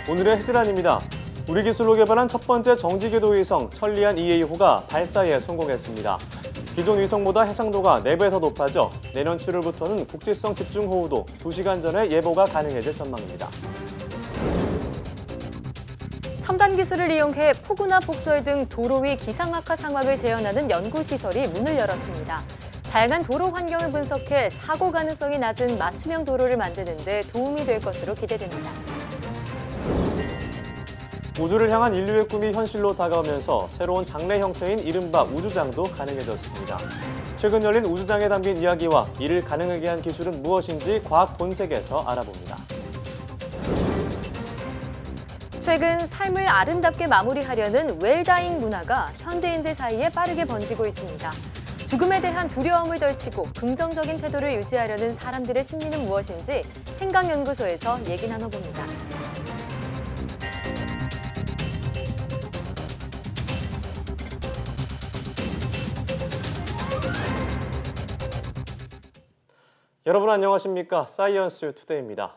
오늘의 헤드라인입니다. 우리 기술로 개발한 첫 번째 정지궤도 위성 천리안 2A호가 발사에 성공했습니다. 기존 위성보다 해상도가 4배 더 높아져 내년 7월부터는 국지성 집중호우도 2시간 전에 예보가 가능해질 전망입니다. 첨단 기술을 이용해 폭우나 폭설 등 도로 위 기상악화 상황을 재현하는 연구시설이 문을 열었습니다. 다양한 도로 환경을 분석해 사고 가능성이 낮은 맞춤형 도로를 만드는 데 도움이 될 것으로 기대됩니다. 우주를 향한 인류의 꿈이 현실로 다가오면서 새로운 장래 형태인 이른바 우주장도 가능해졌습니다. 최근 열린 우주장에 담긴 이야기와 이를 가능하게 한 기술은 무엇인지 과학 본색에서 알아봅니다. 최근 삶을 아름답게 마무리하려는 웰다잉 문화가 현대인들 사이에 빠르게 번지고 있습니다. 죽음에 대한 두려움을 덜치고 긍정적인 태도를 유지하려는 사람들의 심리는 무엇인지 생각연구소에서 얘기 나눠봅니다. 여러분 안녕하십니까? 사이언스 투데이입니다.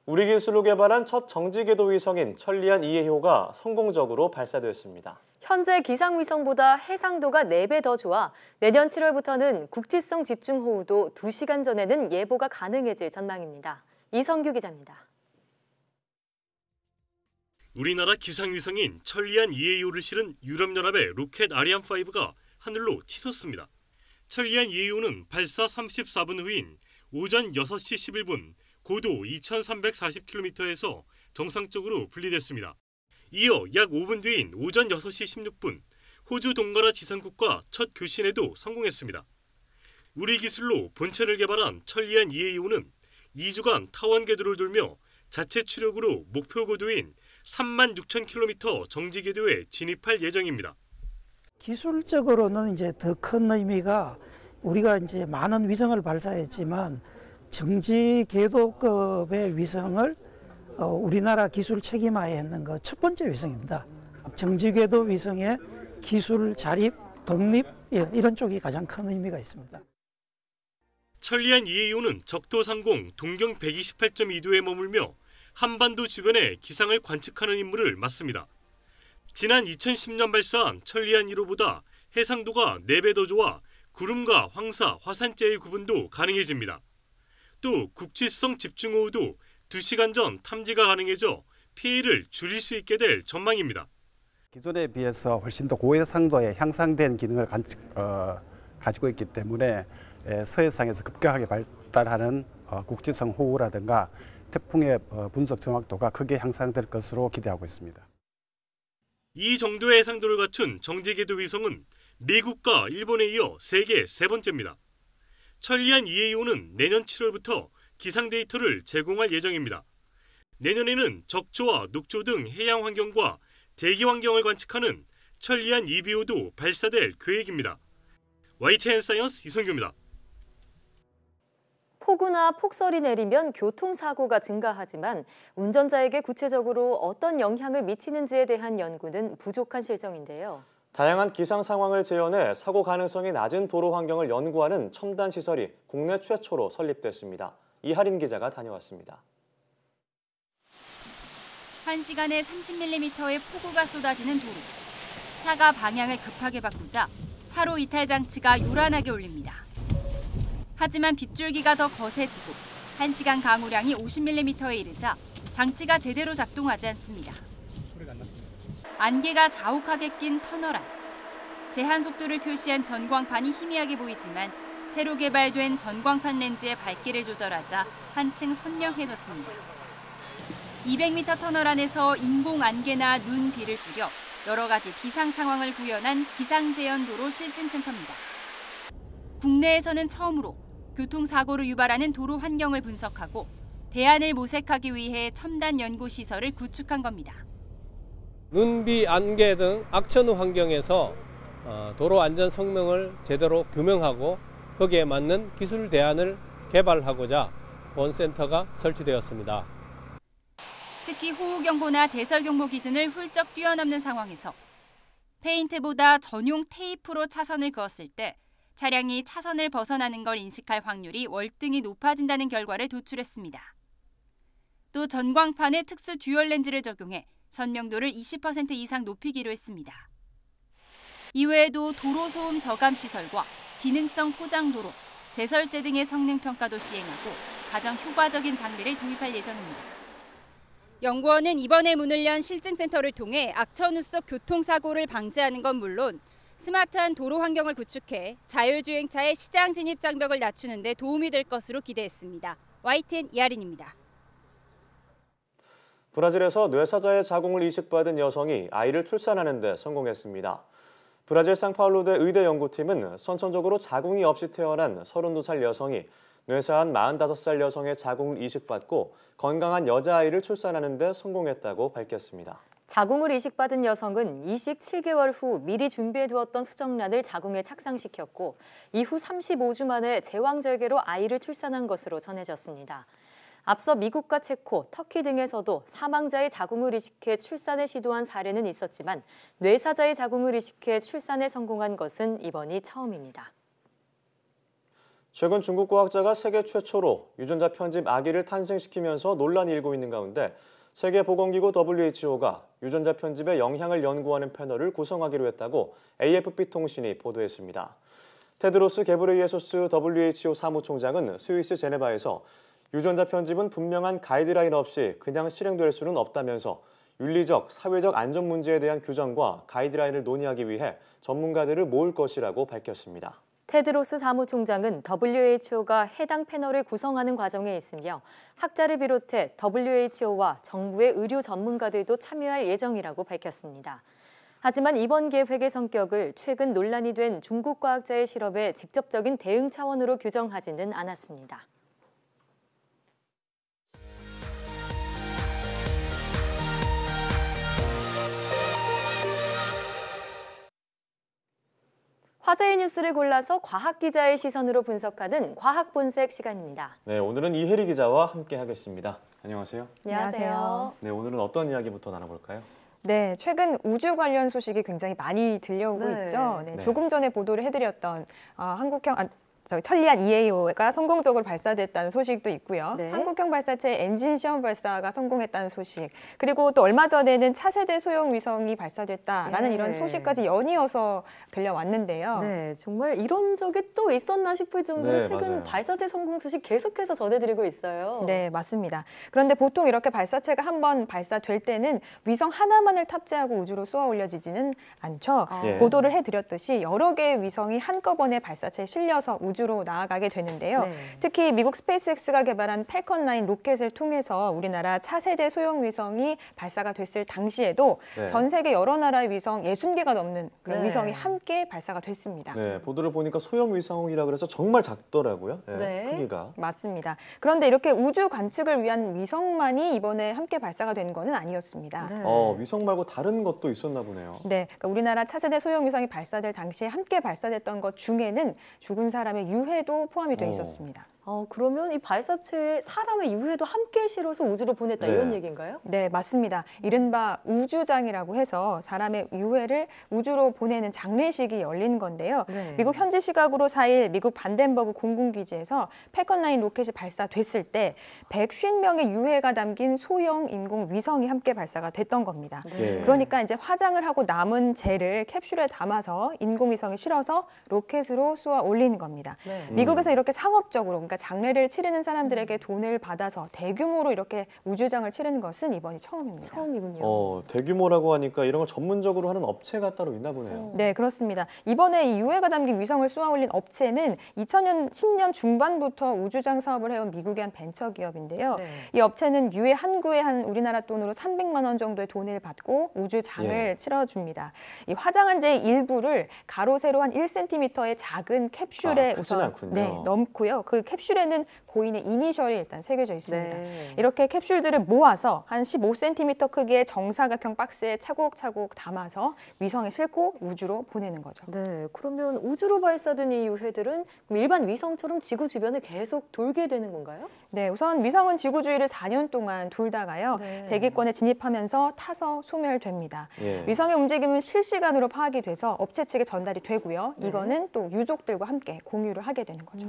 우리 기술로 개발한 첫 정지궤도 위성인 천리안 2A호가 성공적으로 발사되었습니다. 현재 기상위성보다 해상도가 4배 더 좋아 내년 7월부터는 국지성 집중호우도 2시간 전에는 예보가 가능해질 전망입니다. 이성규 기자입니다. 우리나라 기상위성인 천리안 2A호를 실은 유럽연합의 로켓 아리안5가 하늘로 치솟습니다. 천리안 2A호는 발사 34분 후인 오전 6시 11분 고도 2340km에서 정상적으로 분리됐습니다. 이어 약 5분 뒤인 오전 6시 16분 호주 동가라 지상국과 첫 교신에도 성공했습니다. 우리 기술로 본체를 개발한 천리안 2A호는 2주간 타원 궤도를 돌며 자체 추력으로 목표 고도인 36,000km 정지 궤도에 진입할 예정입니다. 기술적으로는 이제 더 큰 의미가 우리가 이제 많은 위성을 발사했지만 정지 궤도급의 위성을 우리나라 기술 책임하에 있는 거 첫 번째 위성입니다. 정지 궤도 위성의 기술 자립, 독립 이런 쪽이 가장 큰 의미가 있습니다. 천리안 2A호는 적도 상공 동경 128.2도에 머물며 한반도 주변의 기상을 관측하는 임무를 맡습니다. 지난 2010년 발사한 천리안 1호보다 해상도가 4배 더 좋아 구름과 황사, 화산재의 구분도 가능해집니다. 또 국지성 집중호우도 2시간 전 탐지가 가능해져 피해를 줄일 수 있게 될 전망입니다. 기존에 비해서 훨씬 더 고해상도에 향상된 기능을 가지고 있기 때문에 서해상에서 급격하게 발달하는 국지성 호우라든가 태풍의 분석 정확도가 크게 향상될 것으로 기대하고 있습니다. 이 정도의 해상도를 갖춘 정지궤도 위성은 미국과 일본에 이어 세계 세 번째입니다. 천리안 2A호는 내년 7월부터 기상 데이터를 제공할 예정입니다. 내년에는 적조와 녹조 등 해양 환경과 대기 환경을 관측하는 천리안 2B호도 발사될 계획입니다. YTN 사이언스 이성규입니다. 폭우나 폭설이 내리면 교통사고가 증가하지만 운전자에게 구체적으로 어떤 영향을 미치는지에 대한 연구는 부족한 실정인데요. 다양한 기상 상황을 재현해 사고 가능성이 낮은 도로 환경을 연구하는 첨단 시설이 국내 최초로 설립됐습니다. 이하린 기자가 다녀왔습니다. 1시간에 30mm의 폭우가 쏟아지는 도로. 차가 방향을 급하게 바꾸자 차로 이탈 장치가 요란하게 울립니다. 하지만 빗줄기가 더 거세지고 1시간 강우량이 50mm에 이르자 장치가 제대로 작동하지 않습니다. 안개가 자욱하게 낀 터널 안. 제한 속도를 표시한 전광판이 희미하게 보이지만 새로 개발된 전광판 렌즈의 밝기를 조절하자 한층 선명해졌습니다. 200m 터널 안에서 인공 안개나 눈, 비를 뿌려 여러 가지 기상 상황을 구현한 기상재현도로 실증센터입니다. 국내에서는 처음으로 교통사고를 유발하는 도로 환경을 분석하고 대안을 모색하기 위해 첨단 연구시설을 구축한 겁니다. 눈, 비, 안개 등 악천후 환경에서 도로 안전 성능을 제대로 규명하고 거기에 맞는 기술 대안을 개발하고자 본 센터가 설치되었습니다. 특히 호우경보나 대설경보 기준을 훌쩍 뛰어넘는 상황에서 페인트보다 전용 테이프로 차선을 그었을 때 차량이 차선을 벗어나는 걸 인식할 확률이 월등히 높아진다는 결과를 도출했습니다. 또 전광판에 특수 듀얼 렌즈를 적용해 선명도를 20% 이상 높이기로 했습니다. 이외에도 도로 소음 저감 시설과 기능성 포장 도로, 제설제 등의 성능 평가도 시행하고 가장 효과적인 장비를 도입할 예정입니다. 연구원은 이번에 문을 연 실증센터를 통해 악천 후 속 교통사고를 방지하는 건 물론 스마트한 도로 환경을 구축해 자율주행차의 시장 진입 장벽을 낮추는 데 도움이 될 것으로 기대했습니다. YTN 이하린입니다. 브라질에서 뇌사자의 자궁을 이식받은 여성이 아이를 출산하는 데 성공했습니다. 브라질 상파울루대 의대 연구팀은 선천적으로 자궁이 없이 태어난 32살 여성이 뇌사한 45살 여성의 자궁을 이식받고 건강한 여자아이를 출산하는 데 성공했다고 밝혔습니다. 자궁을 이식받은 여성은 이식 7개월 후 미리 준비해두었던 수정란을 자궁에 착상시켰고 이후 35주 만에 제왕절개로 아이를 출산한 것으로 전해졌습니다. 앞서 미국과 체코, 터키 등에서도 사망자의 자궁을 이식해 출산을 시도한 사례는 있었지만 뇌사자의 자궁을 이식해 출산에 성공한 것은 이번이 처음입니다. 최근 중국 과학자가 세계 최초로 유전자 편집 아기를 탄생시키면서 논란이 일고 있는 가운데 세계보건기구 WHO가 유전자 편집의 영향을 연구하는 패널을 구성하기로 했다고 AFP 통신이 보도했습니다. 테드로스 게브레이에소스 WHO 사무총장은 스위스 제네바에서 유전자 편집은 분명한 가이드라인 없이 그냥 실행될 수는 없다면서 윤리적, 사회적 안전 문제에 대한 규정과 가이드라인을 논의하기 위해 전문가들을 모을 것이라고 밝혔습니다. 테드로스 사무총장은 WHO가 해당 패널을 구성하는 과정에 있으며 학자를 비롯해 WHO와 정부의 의료 전문가들도 참여할 예정이라고 밝혔습니다. 하지만 이번 계획의 성격을 최근 논란이 된 중국 과학자의 실험에 직접적인 대응 차원으로 규정하지는 않았습니다. 화제의 뉴스를 골라서 과학 기자의 시선으로 분석하는 과학 본색 시간입니다. 네, 오늘은 이혜리 기자와 함께하겠습니다. 안녕하세요. 안녕하세요. 네, 오늘은 어떤 이야기부터 나눠볼까요? 네, 최근 우주 관련 소식이 굉장히 많이 들려오고 네. 있죠. 네. 조금 전에 보도를 해드렸던 천리안 EAO가 성공적으로 발사됐다는 소식도 있고요. 네. 한국형 발사체 엔진 시험 발사가 성공했다는 소식, 그리고 또 얼마 전에는 차세대 소형 위성이 발사됐다라는 네. 이런 소식까지 연이어서 들려왔는데요. 네, 정말 이런 적이 또 있었나 싶을 정도로 네, 최근 맞아요. 발사대 성공 소식 계속해서 전해드리고 있어요. 네, 맞습니다. 그런데 보통 이렇게 발사체가 한번 발사될 때는 위성 하나만을 탑재하고 우주로 쏘아 올려지지는 않죠. 예. 보도를 해드렸듯이 여러 개의 위성이 한꺼번에 발사체에 실려서 우주로 나아가게 되는데요. 네. 특히 미국 스페이스X가 개발한 팔컨 9 로켓을 통해서 우리나라 차세대 소형 위성이 발사가 됐을 당시에도 네. 전 세계 여러 나라의 위성 60개가 넘는 그런 네. 위성이 함께 발사가 됐습니다. 네, 보도를 보니까 소형 위성이라 그래서 정말 작더라고요. 네, 네. 크기가. 맞습니다. 그런데 이렇게 우주 관측을 위한 위성만이 이번에 함께 발사가 된 것은 아니었습니다. 네. 위성 말고 다른 것도 있었나 보네요. 네, 그러니까 우리나라 차세대 소형 위성이 발사될 당시에 함께 발사됐던 것 중에는 죽은 사람의 유해도 포함이 돼 있었습니다. 그러면 이 발사체에 사람의 유해도 함께 실어서 우주로 보냈다 네. 이런 얘기인가요? 네, 맞습니다. 이른바 우주장이라고 해서 사람의 유해를 우주로 보내는 장례식이 열린 건데요. 네. 미국 현지 시각으로 4일 미국 반덴버그 공군기지에서 팔컨 9 로켓이 발사됐을 때 150명의 유해가 담긴 소형 인공 위성이 함께 발사가 됐던 겁니다. 네. 그러니까 이제 화장을 하고 남은 재를 캡슐에 담아서 인공위성에 실어서 로켓으로 쏘아 올리는 겁니다. 네. 미국에서 이렇게 상업적으로, 그러니까 장례를 치르는 사람들에게 돈을 받아서 대규모로 이렇게 우주장을 치르는 것은 이번이 처음입니다. 처음이군요. 대규모라고 하니까 이런 걸 전문적으로 하는 업체가 따로 있나 보네요. 네, 그렇습니다. 이번에 이 유해가 담긴 위성을 쏘아 올린 업체는 2010년 중반부터 우주장 사업을 해온 미국의 한 벤처 기업인데요. 네. 이 업체는 유해 한 구에 한 우리나라 돈으로 300만 원 정도의 돈을 받고 우주장을 예. 치러줍니다. 이 화장한 재의 일부를 가로 세로 한 1cm의 작은 캡슐에 크진 우선 않군요. 넣고요. 그 캡슐에는 고인의 이니셜이 일단 새겨져 있습니다. 네. 이렇게 캡슐들을 모아서 한 15cm 크기의 정사각형 박스에 차곡차곡 담아서 위성에 싣고 우주로 보내는 거죠. 네, 그러면 우주로 발사된 이 유해들은 일반 위성처럼 지구 주변을 계속 돌게 되는 건가요? 네, 우선 위성은 지구 주위를 4년 동안 돌다가요. 네. 대기권에 진입하면서 타서 소멸됩니다. 예. 위성의 움직임은 실시간으로 파악이 돼서 업체 측에 전달이 되고요. 네. 이거는 또 유족들과 함께 공유를 하게 되는 거죠.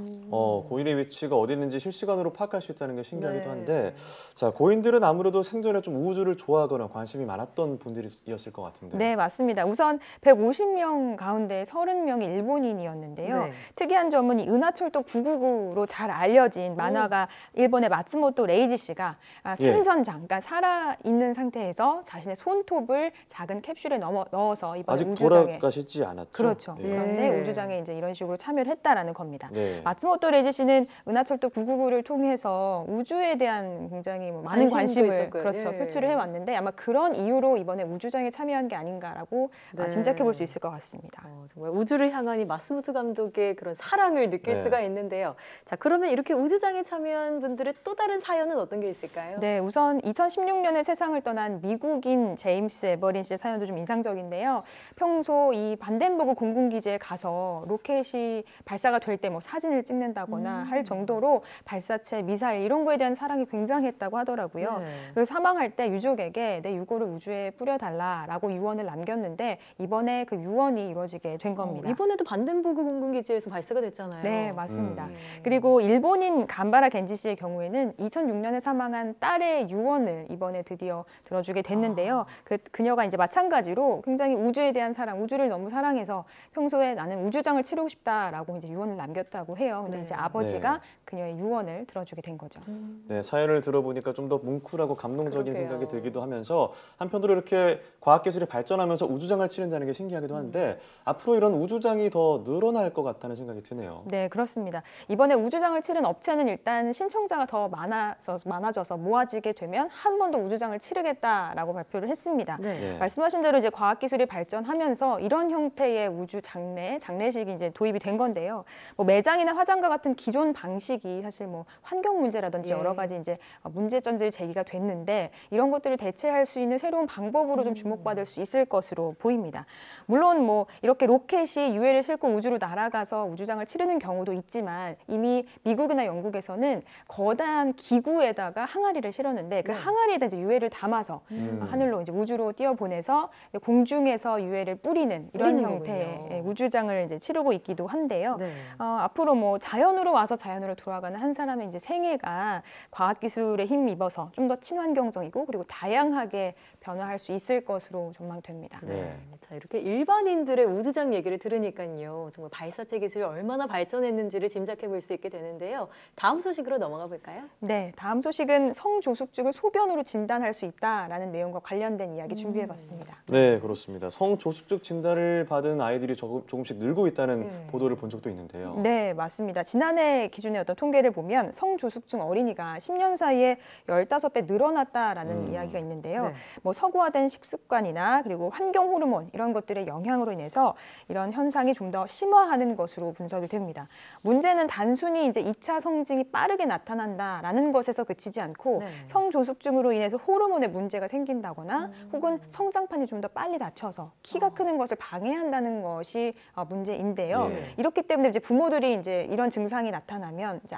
고인의 위치가 어디 있는지 있는지 실시간으로 파악할 수 있다는 게 신기하기도 네. 한데, 자, 고인들은 아무래도 생전에 좀 우주를 좋아하거나 관심이 많았던 분들이었을 것 같은데. 네, 맞습니다. 우선 150명 가운데 30명이 일본인이었는데요. 네. 특이한 점은 이 은하철도 999로 잘 알려진 만화가 일본의 마츠모토 레이지 씨가 생전장, 그러니까 살아있는 상태에서 자신의 손톱을 작은 캡슐에 넣어서 이번에 아직 우주장에 돌아가시지 않았죠? 그렇죠. 예. 그런데 예. 우주장에 이제 이런 식으로 참여를 했다라는 겁니다. 네. 마츠모토 레이지 씨는 은하철도 999를 통해서 우주에 대한 굉장히 뭐 많은 관심도 관심을 있었고요. 그렇죠, 예. 표출을 해왔는데 아마 그런 이유로 이번에 우주장에 참여한 게 아닌가라고 네. 짐작해 볼 수 있을 것 같습니다. 정말 우주를 향한 이 마스모토 감독의 그런 사랑을 느낄 네. 수가 있는데요. 자, 그러면 이렇게 우주장에 참여한 분들의 또 다른 사연은 어떤 게 있을까요? 네, 우선 2016년에 세상을 떠난 미국인 제임스 에버린 씨의 사연도 좀 인상적인데요. 평소 이 반덴버그 공군기지에 가서 로켓이 발사가 될 때 뭐 사진을 찍는다거나 할 정도로 발사체, 미사일 이런 거에 대한 사랑이 굉장했다고 하더라고요. 네. 그래서 사망할 때 유족에게 내 유골을 우주에 뿌려달라라고 유언을 남겼는데 이번에 그 유언이 이루어지게 된 겁니다. 이번에도 반덴버그 공군기지에서 발사가 됐잖아요. 네, 맞습니다. 네. 그리고 일본인 간바라 겐지 씨의 경우에는 2006년에 사망한 딸의 유언을 이번에 드디어 들어주게 됐는데요. 그녀가 이제 마찬가지로 굉장히 우주에 대한 사랑, 우주를 너무 사랑해서 평소에 나는 우주장을 치르고 싶다라고 이제 유언을 남겼다고 해요. 근데 네. 이제 아버지가 네. 그녀의 유언을 들어주게 된 거죠. 네, 사연을 들어보니까 좀 더 뭉클하고 감동적인 그러게요. 생각이 들기도 하면서 한편으로 이렇게 과학기술이 발전하면서 우주장을 치른다는 게 신기하기도 한데 앞으로 이런 우주장이 더 늘어날 것 같다는 생각이 드네요. 네, 그렇습니다. 이번에 우주장을 치른 업체는 일단 신청자가 더 많아져서 모아지게 되면 한 번 더 우주장을 치르겠다라고 발표를 했습니다. 네. 네. 말씀하신 대로 이제 과학기술이 발전하면서 이런 형태의 우주 장례식이 이제 도입이 된 건데요. 뭐 매장이나 화장과 같은 기존 방식이 사실 뭐 환경 문제라든지 예. 여러 가지 이제 문제점들이 제기가 됐는데 이런 것들을 대체할 수 있는 새로운 방법으로 좀 주목받을 수 있을 것으로 보입니다. 물론 뭐 이렇게 로켓이 유해를 싣고 우주로 날아가서 우주장을 치르는 경우도 있지만 이미 미국이나 영국에서는 거대한 기구에다가 항아리를 실었는데 그 항아리에다 이제 유해를 담아서 하늘로 이제 우주로 띄어보내서 공중에서 유해를 뿌리는 이런 뿌리는 형태의 거군요. 우주장을 이제 치르고 있기도 한데요. 네. 앞으로 뭐 자연으로 와서 자연으로 돌아가는 한 사람의 이제 생애가 과학기술에 힘입어서 좀 더 친환경적이고 그리고 다양하게 변화할 수 있을 것으로 전망됩니다. 네. 자, 이렇게 일반인들의 우주장 얘기를 들으니까요. 정말 발사체 기술이 얼마나 발전했는지를 짐작해 볼 수 있게 되는데요. 다음 소식으로 넘어가 볼까요? 네, 다음 소식은 성조숙증을 소변으로 진단할 수 있다라는 내용과 관련된 이야기 준비해봤습니다. 네, 그렇습니다. 성조숙증 진단을 받은 아이들이 조금씩 늘고 있다는 네. 보도를 본 적도 있는데요. 네, 맞습니다. 지난해 기준의 어떤 통계를 보면 성조숙증 어린이가 10년 사이에 15배 늘어났다라는 이야기가 있는데요. 네. 뭐 서구화된 식습관이나 그리고 환경 호르몬 이런 것들의 영향으로 인해서 이런 현상이 좀 더 심화하는 것으로 분석이 됩니다. 문제는 단순히 이제 2차 성징이 빠르게 나타난다라는 것에서 그치지 않고 네. 성조숙증으로 인해서 호르몬에 문제가 생긴다거나 혹은 성장판이 좀 더 빨리 닫혀서 키가 크는 것을 방해한다는 것이 문제인데요. 예. 이렇기 때문에 이제 부모들이 이제 이런 증상이 나타나면 이제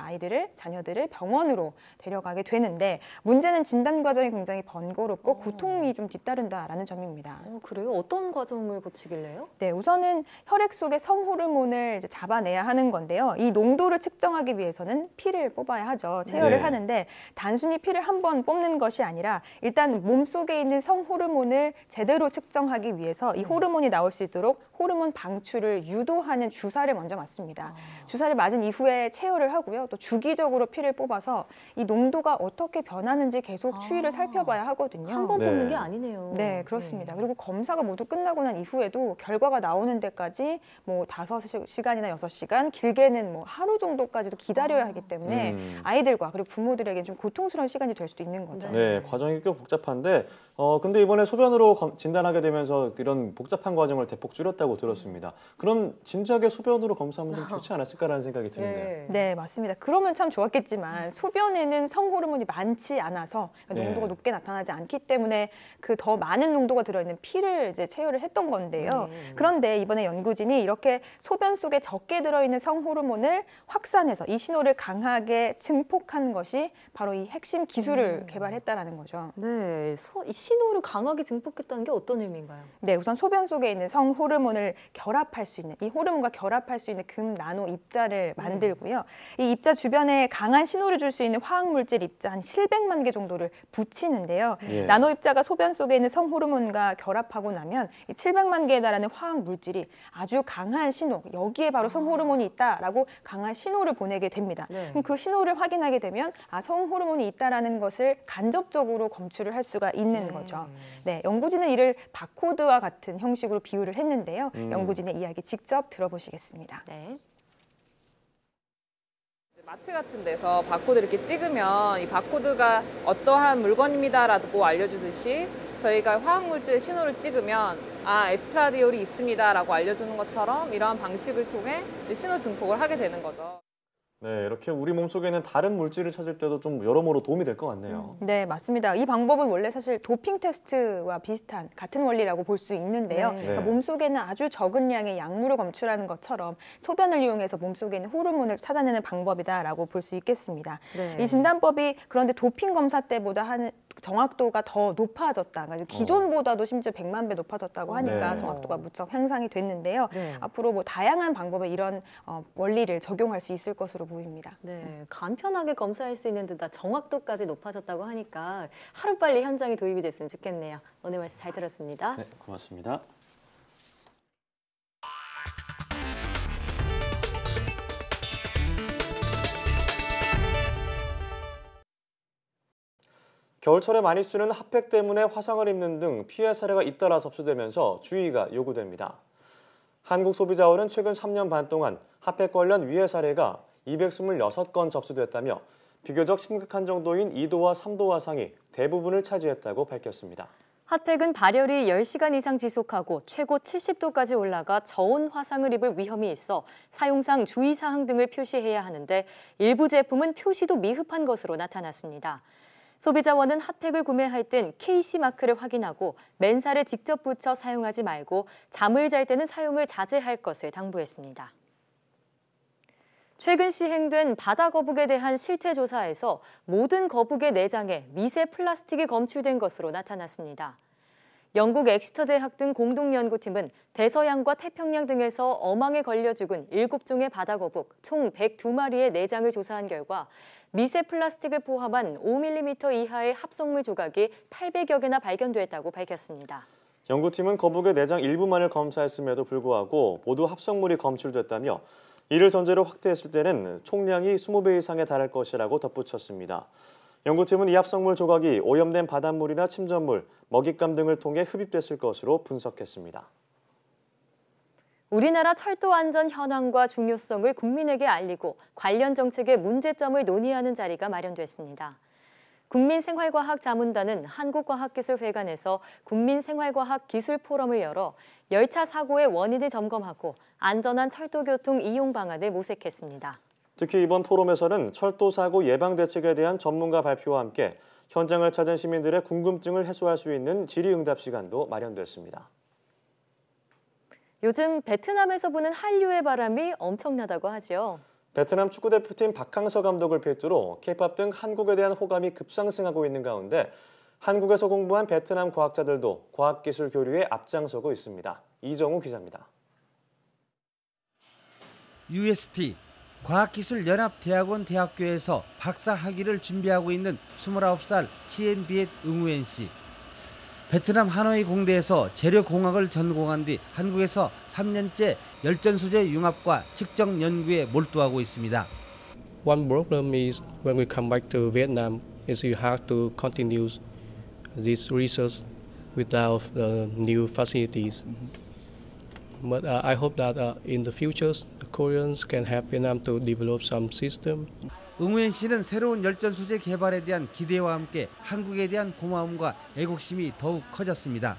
자녀들을 병원으로 데려가게 되는데 문제는 진단 과정이 굉장히 번거롭고 고통이 좀 뒤따른다라는 점입니다. 그래요? 어떤 과정을 거치길래요? 네, 우선은 혈액 속의 성호르몬을 이제 잡아내야 하는 건데요. 이 농도를 측정하기 위해서는 피를 뽑아야 하죠. 체열을 네. 하는데 단순히 피를 한 번 뽑는 것이 아니라 일단 몸속에 있는 성호르몬을 제대로 측정하기 위해서 이 호르몬이 나올 수 있도록 호르몬 방출을 유도하는 주사를 먼저 맞습니다. 주사를 맞은 이후에 체열을 하고요. 또 주기적으로 피를 뽑아서 이 농도가 어떻게 변하는지 계속 추이를 살펴봐야 하거든요. 한 번 네. 뽑는 게 아니네요. 네, 그렇습니다. 그리고 검사가 모두 끝나고 난 이후에도 결과가 나오는 데까지 뭐 5시간이나 6시간, 길게는 뭐 하루 정도까지도 기다려야 하기 때문에 아이들과 그리고 부모들에게 좀 고통스러운 시간이 될 수도 있는 거죠. 네, 과정이 꽤 복잡한데 근데 이번에 소변으로 진단하게 되면서 이런 복잡한 과정을 대폭 줄였다고 들었습니다. 그럼 진작에 소변으로 검사하면 좀 좋지 않았을까라는 생각이 드는데요. 네, 맞습니다. 그러면 참 좋았겠지만 소변에는 성호르몬이 많지 않아서 네. 농도가 높게 나타나지 않기 때문에 그 더 많은 농도가 들어있는 피를 이제 체열을 했던 건데요. 그런데 이번에 연구진이 이렇게 소변 속에 적게 들어있는 성호르몬을 확산해서 이 신호를 강하게 증폭한 것이 바로 이 핵심 기술을 개발했다라는 거죠. 네, 이 신호를 강하게 증폭했다는 게 어떤 의미인가요? 네, 우선 소변 속에 있는 성호르몬 호르몬을 결합할 수 있는, 이 호르몬과 결합할 수 있는 금 나노 입자를 만들고요. 이 입자 주변에 강한 신호를 줄 수 있는 화학물질 입자 한 700만 개 정도를 붙이는데요. 예. 나노 입자가 소변 속에 있는 성호르몬과 결합하고 나면 이 700만 개에 달하는 화학물질이 아주 강한 신호, 여기에 바로 성호르몬이 있다라고 강한 신호를 보내게 됩니다. 그럼 그 신호를 확인하게 되면 성호르몬이 있다라는 것을 간접적으로 검출을 할 수가 있는 거죠. 네, 연구진은 이를 바코드와 같은 형식으로 비유를 했는데요. 연구진의 이야기 직접 들어보시겠습니다. 네. 마트 같은 데서 바코드 이렇게 찍으면 이 바코드가 어떠한 물건입니다라고 알려주듯이 저희가 화학물질 신호를 찍으면 에스트라디올이 있습니다라고 알려주는 것처럼 이러한 방식을 통해 신호 증폭을 하게 되는 거죠. 네, 이렇게 우리 몸속에 있는 다른 물질을 찾을 때도 좀 여러모로 도움이 될 것 같네요. 네, 맞습니다. 이 방법은 원래 사실 도핑 테스트와 비슷한 같은 원리라고 볼 수 있는데요. 네. 그러니까 몸속에는 아주 적은 양의 약물을 검출하는 것처럼 소변을 이용해서 몸속에 있는 호르몬을 찾아내는 방법이다라고 볼 수 있겠습니다. 네. 이 진단법이 그런데 도핑 검사 때보다 정확도가 더 높아졌다. 그러니까 기존보다도 심지어 100만 배 높아졌다고 하니까 네. 정확도가 무척 향상이 됐는데요. 네. 앞으로 뭐 다양한 방법에 이런 원리를 적용할 수 있을 것으로 보입니다. 네, 간편하게 검사할 수 있는 데다 정확도까지 높아졌다고 하니까 하루빨리 현장에 도입이 됐으면 좋겠네요. 오늘 말씀 잘 들었습니다. 네, 고맙습니다. 겨울철에 많이 쓰는 핫팩 때문에 화상을 입는 등 피해 사례가 잇따라 접수되면서 주의가 요구됩니다. 한국소비자원은 최근 3년 반 동안 핫팩 관련 위해 사례가 226건 접수됐다며 비교적 심각한 정도인 2도와 3도 화상이 대부분을 차지했다고 밝혔습니다. 핫팩은 발열이 10시간 이상 지속하고 최고 70도까지 올라가 저온 화상을 입을 위험이 있어 사용상 주의사항 등을 표시해야 하는데 일부 제품은 표시도 미흡한 것으로 나타났습니다. 소비자원은 핫팩을 구매할 땐 KC 마크를 확인하고 맨살에 직접 붙여 사용하지 말고 잠을 잘 때는 사용을 자제할 것을 당부했습니다. 최근 시행된 바다 거북에 대한 실태 조사에서 모든 거북의 내장에 미세 플라스틱이 검출된 것으로 나타났습니다. 영국 엑스터 대학 등 공동연구팀은 대서양과 태평양 등에서 어망에 걸려 죽은 7종의 바다 거북 총 102마리의 내장을 조사한 결과 미세 플라스틱을 포함한 5mm 이하의 합성물 조각이 800여 개나 발견됐다고 밝혔습니다. 연구팀은 거북의 내장 일부만을 검사했음에도 불구하고 모두 합성물이 검출됐다며 이를 전제로 확대했을 때는 총량이 20배 이상에 달할 것이라고 덧붙였습니다. 연구팀은 이 합성물 조각이 오염된 바닷물이나 침전물, 먹잇감 등을 통해 흡입됐을 것으로 분석했습니다. 우리나라 철도 안전 현황과 중요성을 국민에게 알리고 관련 정책의 문제점을 논의하는 자리가 마련됐습니다. 국민생활과학자문단은 한국과학기술회관에서 국민생활과학 기술 포럼을 열어 열차 사고의 원인을 점검하고 안전한 철도교통 이용 방안을 모색했습니다. 특히 이번 포럼에서는 철도 사고 예방 대책에 대한 전문가 발표와 함께 현장을 찾은 시민들의 궁금증을 해소할 수 있는 질의응답 시간도 마련됐습니다. 요즘 베트남에서 부는 한류의 바람이 엄청나다고 하죠. 베트남 축구대표팀 박항서 감독을 필두로 K-팝 등 한국에 대한 호감이 급상승하고 있는 가운데 한국에서 공부한 베트남 과학자들도 과학기술 교류에 앞장서고 있습니다. 이정우 기자입니다. UST 과학기술연합대학원 대학교에서 박사 학위를 준비하고 있는 29살 치엔비엣 응우엔 씨. 베트남 하노이 공대에서 재료공학을 전공한 뒤 한국에서 3년째 열전 소재 융합과 측정 연구에 몰두하고 있습니다. One problem is when we come back to Vietnam is you have to continue this research without new facilities. But I hope that in the future, the Koreans can help Vietnam to develop some system. 응우엔 씨는 새로운 열전 소재 개발에 대한 기대와 함께 한국에 대한 고마움과 애국심이 더욱 커졌습니다.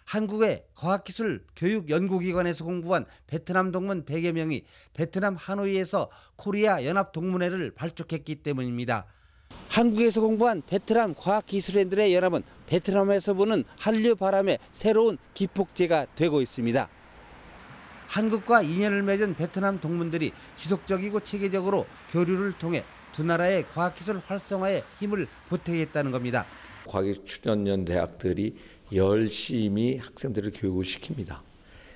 한국의 과학기술 교육연구기관에서 공부한 베트남 동문 100여 명이 베트남 하노이에서 코리아 연합동문회를 발족했기 때문입니다. 한국에서 공부한 베트남 과학기술인들의 연합은 베트남에서 부는 한류 바람의 새로운 기폭제가 되고 있습니다. 한국과 인연을 맺은 베트남 동문들이 지속적이고 체계적으로 교류를 통해 두 나라의 과학기술 활성화에 힘을 보태겠다는 겁니다. 과학기술 출연연 대학들이 열심히 학생들을 교육을 시킵니다.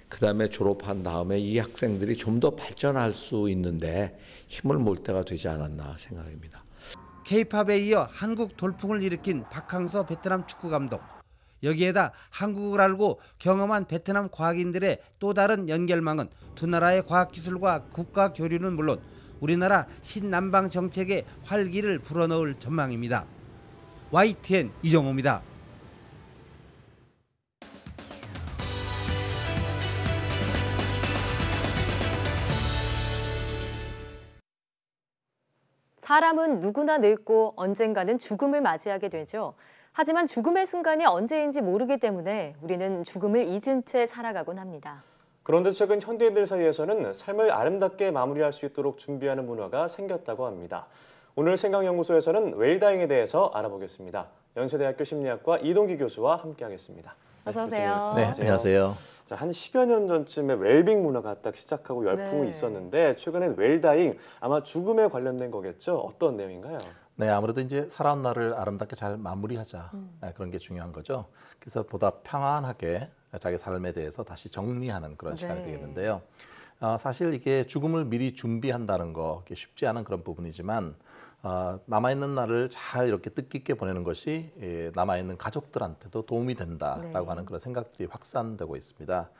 그다음에 졸업한 다음에 이 학생들이 좀 더 발전할 수 있는데 힘을 모을 때가 되지 않았나 생각합니다. K-팝에 이어 한국 돌풍을 일으킨 박항서 베트남 축구 감독. 여기에다 한국을 알고 경험한 베트남 과학인들의 또 다른 연결망은 두 나라의 과학기술과 국가 교류는 물론 우리나라 신남방 정책의 활기를 불어넣을 전망입니다. YTN 이정호입니다. 사람은 누구나 늙고 언젠가는 죽음을 맞이하게 되죠. 하지만 죽음의 순간이 언제인지 모르기 때문에 우리는 죽음을 잊은 채 살아가곤 합니다. 그런데 최근 현대인들 사이에서는 삶을 아름답게 마무리할 수 있도록 준비하는 문화가 생겼다고 합니다. 오늘 생각연구소에서는 웰다잉에 대해서 알아보겠습니다. 연세대학교 심리학과 이동기 교수와 함께하겠습니다. 어서 오세요. 네, 안녕하세요. 자, 한 10여 년 전쯤에 웰빙 문화가 딱 시작하고 열풍이 네. 있었는데 최근엔 웰다잉, 아마 죽음에 관련된 거겠죠? 어떤 내용인가요? 네, 아무래도 이제 살아온 날을 아름답게 잘 마무리하자 그런 게 중요한 거죠. 그래서 보다 평안하게 자기 삶에 대해서 다시 정리하는 그런 시간이 되겠는데요. 사실 이게 죽음을 미리 준비한다는 거 쉽지 않은 그런 부분이지만 남아있는 날을 잘 이렇게 뜻깊게 보내는 것이 남아있는 가족들한테도 도움이 된다라고 하는 그런 생각들이 확산되고 있습니다.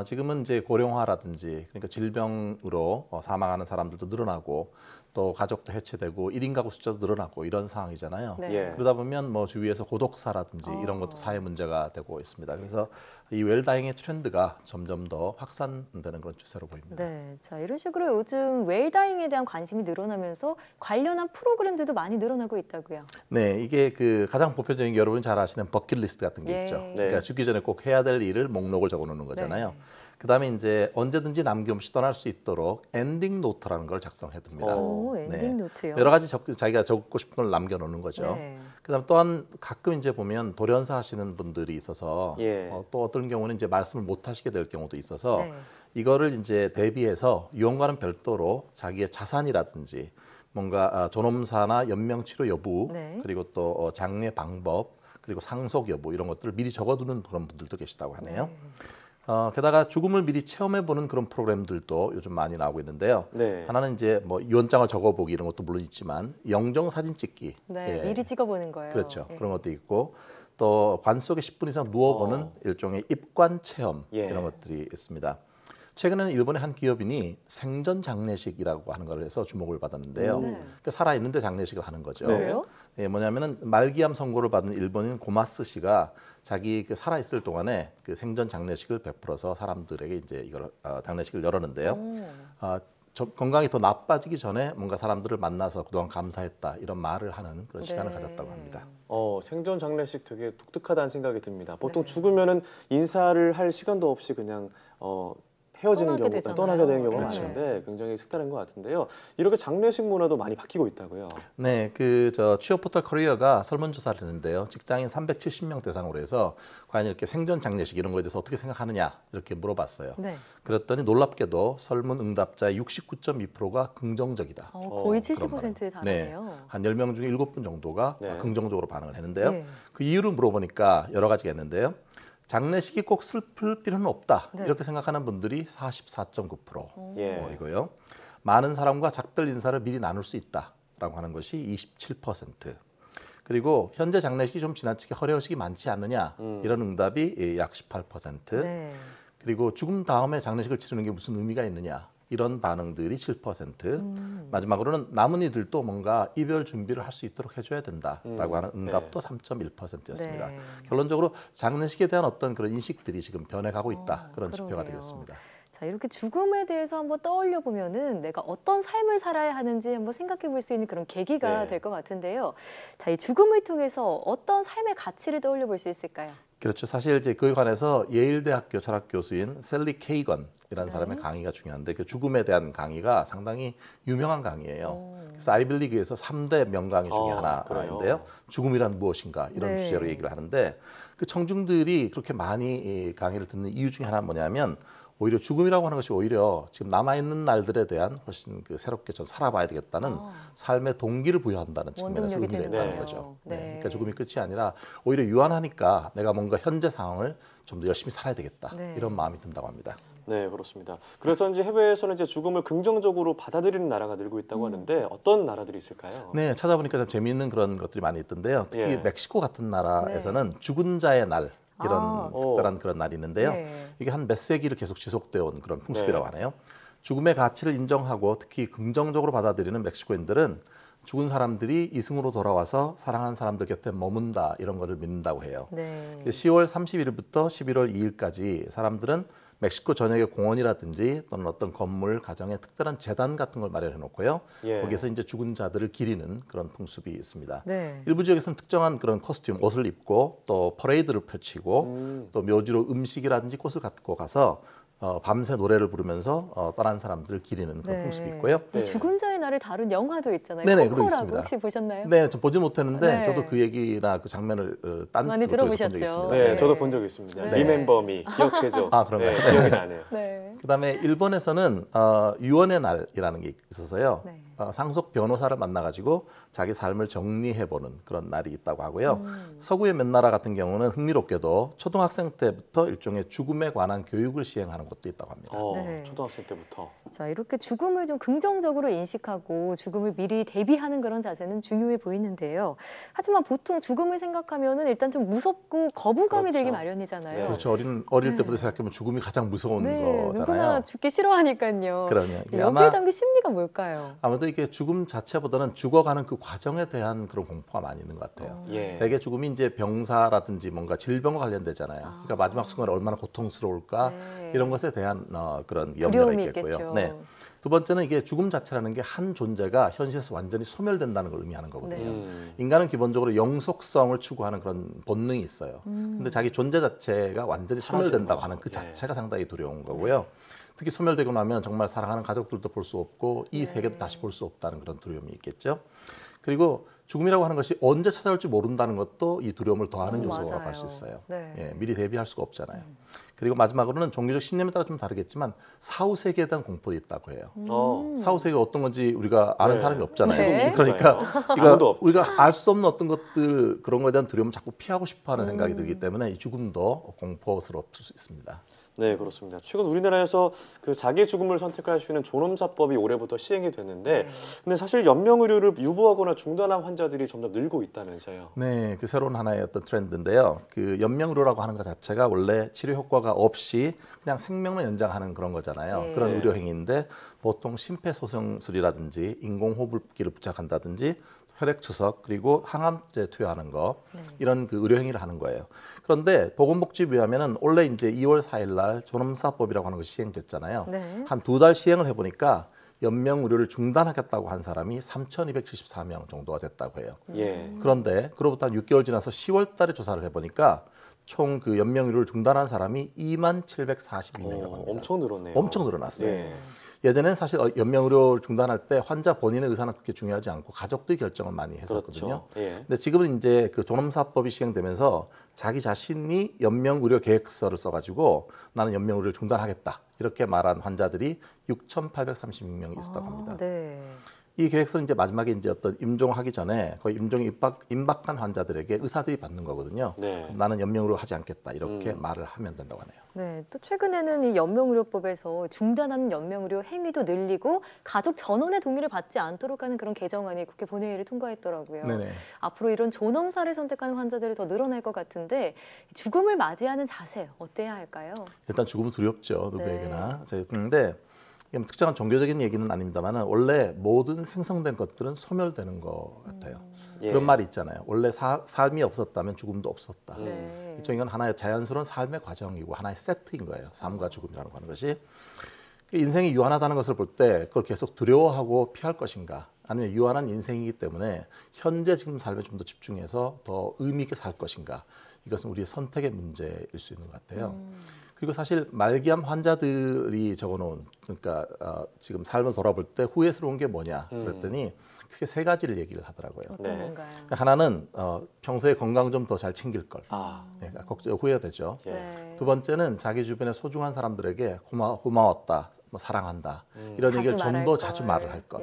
지금은 이제 고령화라든지 그러니까 질병으로 사망하는 사람들도 늘어나고 또 가족도 해체되고 1인 가구 숫자도 늘어나고 이런 상황이잖아요. 네. 그러다 보면 뭐 주위에서 고독사라든지 이런 것도 사회 문제가 되고 있습니다. 그래서 이 웰다잉의 트렌드가 점점 더 확산되는 그런 추세로 보입니다. 네, 자 이런 식으로 요즘 웰다잉에 대한 관심이 늘어나면서 관련한 프로그램들도 많이 늘어나고 있다고요. 네, 이게 그 가장 보편적인 게 여러분이 잘 아시는 버킷리스트 같은 게 있죠. 그러니까 죽기 전에 꼭 해야 될 일을 목록을 적어놓는 거잖아요. 그다음에 이제 언제든지 남김없이 떠날 수 있도록 엔딩 노트라는 걸 작성해둡니다. 오, 엔딩 노트요. 여러 가지 자기가 적고 싶은 걸 남겨놓는 거죠. 그다음 또한 가끔 이제 보면 돌연사 하시는 분들이 있어서 또 어떤 경우는 이제 말씀을 못 하시게 될 경우도 있어서 이거를 이제 대비해서 유언과는 별도로 자기의 자산이라든지 뭔가 존엄사나 연명치료 여부 그리고 또 장례 방법 그리고 상속 여부 이런 것들을 미리 적어두는 그런 분들도 계시다고 하네요. 게다가 죽음을 미리 체험해보는 그런 프로그램들도 요즘 많이 나오고 있는데요. 하나는 이제 뭐 유언장을 적어보기 이런 것도 물론 있지만 영정 사진 찍기. 미리 찍어보는 거예요. 그렇죠. 그런 것도 있고 또 관 속에 10분 이상 누워보는 일종의 입관 체험 이런 것들이 있습니다. 최근에는 일본의 한 기업인이 생전 장례식이라고 하는 걸 해서 주목을 받았는데요. 그러니까 살아있는데 장례식을 하는 거죠. 뭐냐면은 말기암 선고를 받은 일본인 고마스 씨가 자기 그 살아있을 동안에 그 생전 장례식을 베풀어서 사람들에게 이제 이걸 장례식을 열었는데요. 건강이 더 나빠지기 전에 뭔가 사람들을 만나서 그동안 감사했다 이런 말을 하는 그런 시간을 가졌다고 합니다. 생전 장례식 되게 독특하다는 생각이 듭니다. 보통 죽으면은 인사를 할 시간도 없이 그냥 헤어지는 경우, 떠나게 되는 경우가 많은데 굉장히 색다른 것 같은데요. 이렇게 장례식 문화도 많이 바뀌고 있다고요. 네, 취업 포털 커리어가 설문조사를 했는데요. 직장인 370명 대상으로 해서 과연 이렇게 생전 장례식 이런 거에 대해서 어떻게 생각하느냐 이렇게 물어봤어요. 그랬더니 놀랍게도 설문 응답자의 69.2%가 긍정적이다. 거의 70%에 달하네요. 한 10명 중에 7분 정도가 긍정적으로 반응을 했는데요. 그 이유를 물어보니까 여러 가지가 있는데요. 장례식이 꼭 슬플 필요는 없다. 이렇게 생각하는 분들이 44.9%이고요. 많은 사람과 작별 인사를 미리 나눌 수 있다라고 하는 것이 27%. 그리고 현재 장례식이 좀 지나치게 허례허식이 많지 않느냐 이런 응답이 약 18%. 그리고 죽음 다음에 장례식을 치르는 게 무슨 의미가 있느냐 이런 반응들이 7%. 마지막으로는 남은 이들도 뭔가 이별 준비를 할 수 있도록 해줘야 된다라고 하는 응답도 3.1%였습니다. 결론적으로 장례식에 대한 어떤 그런 인식들이 지금 변해가고 있다. 그런 지표가 되겠습니다. 자, 이렇게 죽음에 대해서 한번 떠올려 보면은 내가 어떤 삶을 살아야 하는지 한번 생각해 볼 수 있는 그런 계기가 될 것 같은데요. 자, 이 죽음을 통해서 어떤 삶의 가치를 떠올려 볼 수 있을까요? 그렇죠. 사실 이제 그에 관해서 예일대학교 철학 교수인 셀리 케이건이라는 사람의 강의가 중요한데 그 죽음에 대한 강의가 상당히 유명한 강의예요. 그래서 아이빌리그에서 3대 명강의 중에 하나인데요. 죽음이란 무엇인가 이런 주제로 얘기를 하는데 그 청중들이 그렇게 많이 이 강의를 듣는 이유 중에 하나는 뭐냐면 오히려 죽음이라고 하는 것이 오히려 지금 남아있는 날들에 대한 훨씬 그 새롭게 좀 살아봐야 되겠다는 삶의 동기를 부여한다는 측면에서 의미가 있다는 거죠. 네. 그러니까 죽음이 끝이 아니라 오히려 유한하니까 내가 뭔가 현재 상황을 좀 더 열심히 살아야 되겠다. 이런 마음이 든다고 합니다. 네, 그렇습니다. 그래서 이제 해외에서는 이제 죽음을 긍정적으로 받아들이는 나라가 늘고 있다고 하는데 어떤 나라들이 있을까요? 네, 찾아보니까 좀 재미있는 그런 것들이 많이 있던데요. 특히 예. 멕시코 같은 나라에서는 죽은 자의 날 이런 특별한 그런 날이 있는데요. 이게 한 몇 세기를 계속 지속되어 온 그런 풍습이라고 하네요. 죽음의 가치를 인정하고 특히 긍정적으로 받아들이는 멕시코인들은 죽은 사람들이 이승으로 돌아와서 사랑하는 사람들 곁에 머문다 이런 거를 믿는다고 해요. 10월 30일부터 11월 2일까지 사람들은 멕시코 전역의 공원이라든지 또는 어떤 건물, 가정에 특별한 재단 같은 걸 마련해 놓고요. 거기에서 이제 죽은 자들을 기리는 그런 풍습이 있습니다. 일부 지역에서는 특정한 그런 코스튬, 옷을 입고 또 퍼레이드를 펼치고 또 묘지로 음식이라든지 꽃을 갖고 가서 밤새 노래를 부르면서 떠난 사람들을 기리는 그런 풍습이 있고요. 죽은 자의 날을 다룬 영화도 있잖아요. 네네, 코코라고 그렇습니다. 혹시 보셨나요? 네, 저 보지 못했는데 저도 그 얘기나 그 장면을 딴 많이 쪽에서 본 적이 들어보셨죠? 있습니다. 네, 저도 본 적이 있습니다. 리멤버미 기억해줘. 아, 그런가요? 네, 기억이 나네요. 그다음에 일본에서는 유언의 날이라는 게 있어서요. 상속 변호사를 만나가지고 자기 삶을 정리해보는 그런 날이 있다고 하고요. 서구의 몇 나라 같은 경우는 흥미롭게도 초등학생 때부터 일종의 죽음에 관한 교육을 시행하는 곳도 있다고 합니다. 초등학생 때부터. 자, 이렇게 죽음을 좀 긍정적으로 인식하고 죽음을 미리 대비하는 그런 자세는 중요해 보이는데요. 하지만 보통 죽음을 생각하면은 일단 좀 무섭고 거부감이 들기 마련이잖아요. 그렇죠. 어릴 때부터 생각하면 죽음이 가장 무서운 거잖아요. 누구나 죽기 싫어하니까요. 그럼요. 여기에 담긴 심리가 뭘까요? 아무래도 이게 죽음 자체보다는 죽어가는 그 과정에 대한 그런 공포가 많이 있는 것 같아요. 대개 죽음이 이제 병사라든지 뭔가 질병과 관련되잖아요. 그러니까 마지막 순간에 얼마나 고통스러울까 이런 것에 대한 그런 염려가 있겠고요. 두 번째는 이게 죽음 자체라는 게 한 존재가 현실에서 완전히 소멸된다는 걸 의미하는 거거든요. 인간은 기본적으로 영속성을 추구하는 그런 본능이 있어요. 근데 자기 존재 자체가 완전히 소멸된다고 하는 그 자체가 상당히 두려운 거고요. 특히 소멸되고 나면 정말 사랑하는 가족들도 볼 수 없고 이 세계도 다시 볼 수 없다는 그런 두려움이 있겠죠. 그리고 죽음이라고 하는 것이 언제 찾아올지 모른다는 것도 이 두려움을 더하는 요소가 될 수 있어요. 미리 대비할 수가 없잖아요. 그리고 마지막으로는 종교적 신념에 따라 좀 다르겠지만 사후 세계에 대한 공포도 있다고 해요. 사후 세계가 어떤 건지 우리가 아는 사람이 없잖아요. 그러니까 우리가 알 수 없는 어떤 것들 그런 거에 대한 두려움을 자꾸 피하고 싶어하는 생각이 들기 때문에 이 죽음도 공포스러울 수 있습니다. 네, 그렇습니다. 최근 우리나라에서 그 자기 죽음을 선택할 수 있는 존엄사법이 올해부터 시행이 됐는데, 근데 사실 연명 의료를 유보하거나 중단한 환자들이 점점 늘고 있다면서요. 네, 그 새로운 하나의 어떤 트렌드인데요. 그 연명 의료라고 하는 것 자체가 원래 치료 효과가 없이 그냥 생명만 연장하는 그런 거잖아요. 그런 의료 행위인데 보통 심폐소생술이라든지 인공호흡기를 부착한다든지 혈액투석 그리고 항암제 투여하는 거 이런 그 의료 행위를 하는 거예요. 그런데 보건복지부하면은 원래 이제 2월 4일 날 존엄사법이라고 하는 것이 시행됐잖아요. 한 2달 시행을 해보니까 연명 의료를 중단하겠다고 한 사람이 3,274명 정도가 됐다고 해요. 그런데 그로부터 한 6개월 지나서 10월 달에 조사를 해보니까 총 그 연명 의료를 중단한 사람이 2742명이라고 합니다. 엄청 늘었네요. 엄청 늘어났어요. 예전에는 사실 연명 의료를 중단할 때 환자 본인의 의사는 그렇게 중요하지 않고 가족들이 결정을 많이 했었거든요. 근데 지금은 이제 그 존엄사법이 시행되면서 자기 자신이 연명 의료 계획서를 써가지고 나는 연명 의료를 중단하겠다 이렇게 말한 환자들이 6,836명이 있었다고 합니다. 이 계획서는 이제 마지막에 이제 어떤 임종하기 전에 거의 임종이 임박한 환자들에게 의사들이 받는 거거든요. 나는 연명의료 하지 않겠다 이렇게 말을 하면 된다고 하네요. 네, 또 최근에는 이 연명의료법에서 중단하는 연명의료 행위도 늘리고 가족 전원의 동의를 받지 않도록 하는 그런 개정안이 국회 본회의를 통과했더라고요. 앞으로 이런 존엄사를 선택하는 환자들이 더 늘어날 것 같은데 죽음을 맞이하는 자세 어때야 할까요? 일단 죽음은 두렵죠, 누구에게나. 그런데 특정한 종교적인 얘기는 아닙니다만 원래 모든 생성된 것들은 소멸되는 것 같아요. 그런 말이 있잖아요. 원래 삶이 없었다면 죽음도 없었다. 이건 하나의 자연스러운 삶의 과정이고 하나의 세트인 거예요. 삶과 죽음이라고 하는 것이. 인생이 유한하다는 것을 볼 때 그걸 계속 두려워하고 피할 것인가 아니면 유한한 인생이기 때문에 현재 지금 삶에 좀 더 집중해서 더 의미 있게 살 것인가 이것은 우리의 선택의 문제일 수 있는 것 같아요. 그리고 사실 말기암 환자들이 적어놓은 그러니까 지금 삶을 돌아볼 때 후회스러운 게 뭐냐 그랬더니 크게 세 가지를 얘기를 하더라고요. 어떤 건가요? 하나는 평소에 건강 좀 더 잘 챙길 걸. 후회가 되죠. 네. 두 번째는 자기 주변의 소중한 사람들에게 고마웠다, 뭐 사랑한다 이런 얘기를 좀 더 자주 말을 할 것.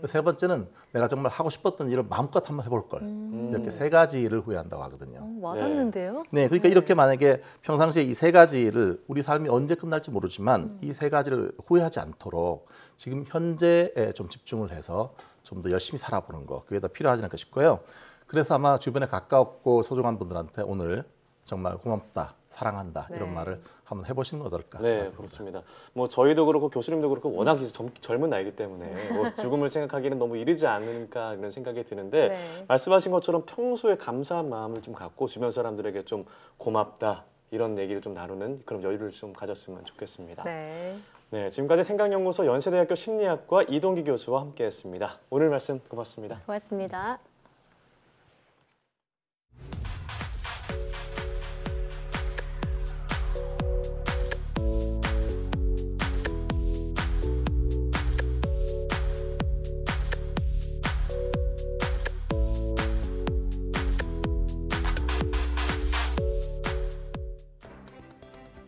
세 번째는 내가 정말 하고 싶었던 일을 마음껏 한번 해볼 걸. 이렇게 세 가지를 후회한다고 하거든요. 와닿는데요? 네, 그러니까 이렇게 만약에 평상시에 이 세 가지를 우리 삶이 언제 끝날지 모르지만 이 세 가지를 후회하지 않도록 지금 현재에 좀 집중을 해서 좀 더 열심히 살아보는 거 그게 더 필요하지 않을까 싶고요. 그래서 아마 주변에 가깝고 소중한 분들한테 오늘 정말 고맙다, 사랑한다 이런 말을 한번 해보시는 건 어떨까? 네, 그렇습니다. 뭐 저희도 그렇고 교수님도 그렇고 워낙 젊은 나이기 때문에 뭐 죽음을 생각하기는 너무 이르지 않을까 이런 생각이 드는데 말씀하신 것처럼 평소에 감사한 마음을 좀 갖고 주변 사람들에게 좀 고맙다 이런 얘기를 좀 나누는 그런 여유를 좀 가졌으면 좋겠습니다. 네, 지금까지 생각연구소 연세대학교 심리학과 이동기 교수와 함께했습니다. 오늘 말씀 고맙습니다. 고맙습니다.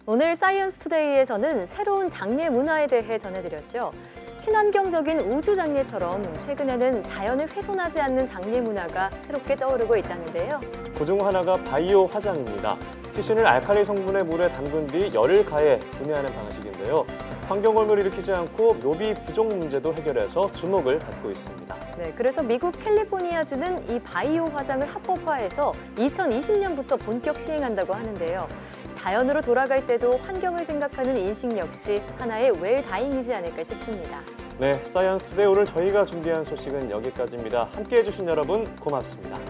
오늘 사이언스 투데이에서는 새로운 장례 문화에 대해 전해드렸죠. 친환경적인 우주 장례처럼 최근에는 자연을 훼손하지 않는 장례 문화가 새롭게 떠오르고 있다는데요. 그중 하나가 바이오 화장입니다. 시신을 알칼리 성분의 물에 담근 뒤 열을 가해 분해하는 방식인데요. 환경오염을 일으키지 않고 묘비 부족 문제도 해결해서 주목을 받고 있습니다. 네, 그래서 미국 캘리포니아주는 이 바이오 화장을 합법화해서 2020년부터 본격 시행한다고 하는데요. 자연으로 돌아갈 때도 환경을 생각하는 인식 역시 하나의 웰다잉이지 않을까 싶습니다. 네, 사이언스 투데이 오늘 저희가 준비한 소식은 여기까지입니다. 함께해 주신 여러분 고맙습니다.